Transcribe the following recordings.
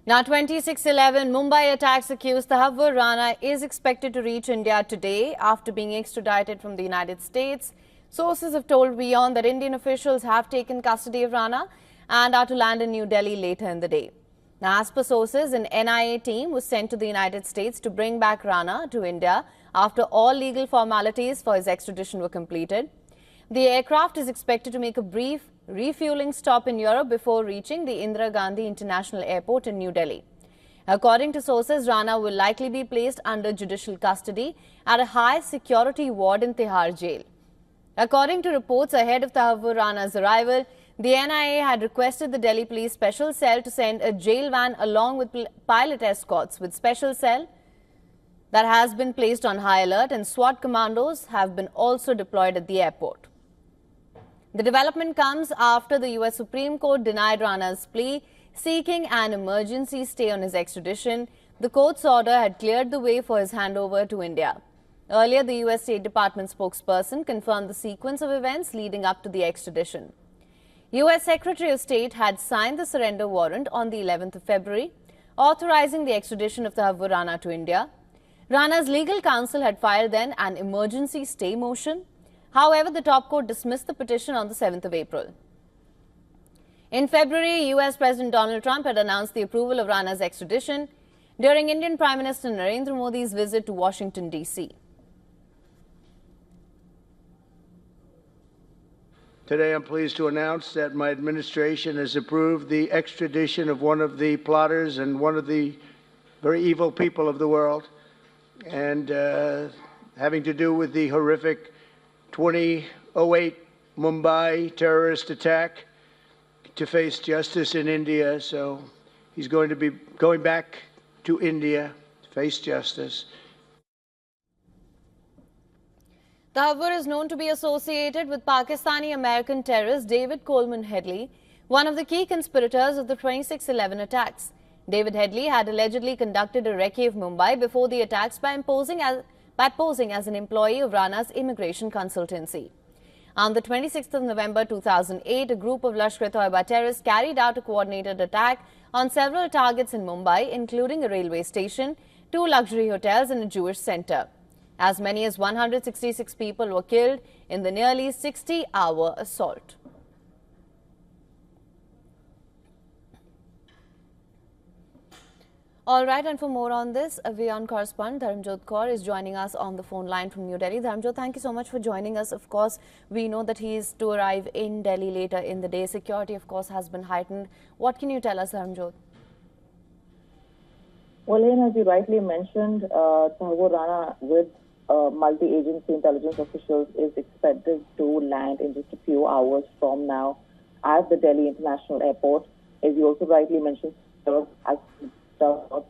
Now, 26/11 Mumbai attacks accused Tahawwur Rana is expected to reach India today after being extradited from the United States. Sources have told WION that Indian officials have taken custody of Rana and are to land in New Delhi later in the day. Now, as per sources, an NIA team was sent to the United States to bring back Rana to India after all legal formalities for his extradition were completed. The aircraft is expected to make a brief refueling stop in Europe before reaching the Indira Gandhi International Airport in New Delhi. According to sources, Rana will likely be placed under judicial custody at a high security ward in Tihar jail. According to reports ahead of Tahawwur Rana's arrival, the NIA had requested the Delhi Police Special Cell to send a jail van along with pilot escorts with special cell that has been placed on high alert, and SWAT commandos have been also deployed at the airport. The development comes after the US Supreme Court denied Rana's plea, seeking an emergency stay on his extradition. The court's order had cleared the way for his handover to India. Earlier, the US State Department spokesperson confirmed the sequence of events leading up to the extradition. US Secretary of State had signed the surrender warrant on the 11th of February, authorizing the extradition of Tahawwur Rana to India. Rana's legal counsel had filed then an emergency stay motion. However, the top court dismissed the petition on the 7th of April. In February, US President Donald Trump had announced the approval of Rana's extradition during Indian Prime Minister Narendra Modi's visit to Washington, D.C. Today, I'm pleased to announce that my administration has approved the extradition of one of the plotters and one of the very evil people of the world, and having to do with the horrific 2008 Mumbai terrorist attack, to face justice in India. So he's going to be going back to India to face justice. Tahawwur is known to be associated with Pakistani-American terrorist David Coleman Headley, one of the key conspirators of the 26/11 attacks. David Headley had allegedly conducted a recce of Mumbai before the attacks by posing as an employee of Rana's immigration consultancy. On the 26th of November 2008, a group of Lashkar-e-Toiba terrorists carried out a coordinated attack on several targets in Mumbai, including a railway station, 2 luxury hotels and a Jewish center. As many as 166 people were killed in the nearly 60-hour assault. All right, and for more on this, a WION correspondent Dharmjot Kaur is joining us on the phone line from New Delhi. Dharmjot, thank you so much for joining us. Of course, we know that he is to arrive in Delhi later in the day. Security, of course, has been heightened. What can you tell us, Dharmjot? Well, as you rightly mentioned, Tahawwur Rana with multi-agency intelligence officials is expected to land in just a few hours from now at the Delhi International Airport. As you also rightly mentioned, at the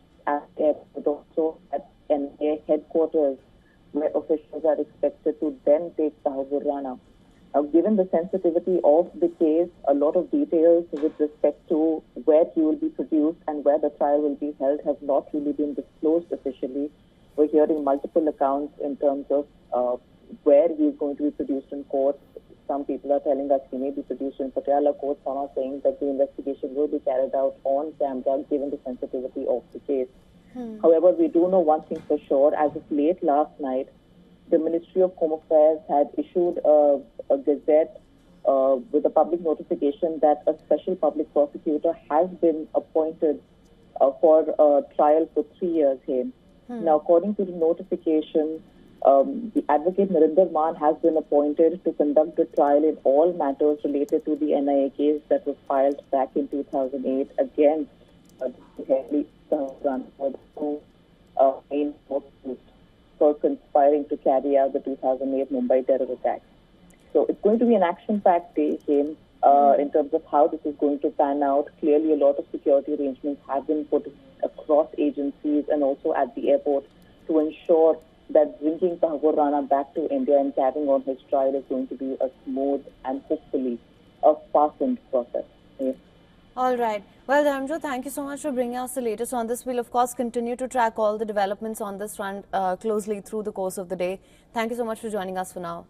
airport, but also at NIA headquarters, where officials are expected to then take Tahawwur Rana. Now, given the sensitivity of the case, a lot of details with respect to where he will be produced and where the trial will be held have not really been disclosed officially. We're hearing multiple accounts in terms of where he is going to be produced in court. Some people are telling us he may be produced in Patiala court. Some are saying that the investigation will be carried out on camera given the sensitivity of the case. However, we do know one thing for sure. As of late last night, the Ministry of Home Affairs had issued a gazette with a public notification that a special public prosecutor has been appointed for a trial for 3 years here. Now, according to the notification, the advocate Narinder Maan has been appointed to conduct the trial in all matters related to the NIA case that was filed back in 2008 against Headley for conspiring to carry out the 2008 Mumbai terror attack. So it's going to be an action-packed day in terms of how this is going to pan out. Clearly, a lot of security arrangements have been put across agencies and also at the airport to ensure that bringing Tahawwur Rana back to India and carrying on his trial is going to be a smooth and hopefully a fastened process. Yes. All right. Well, Dharmjot, thank you so much for bringing us the latest on this. We'll, of course, continue to track all the developments on this front closely through the course of the day. Thank you so much for joining us for now.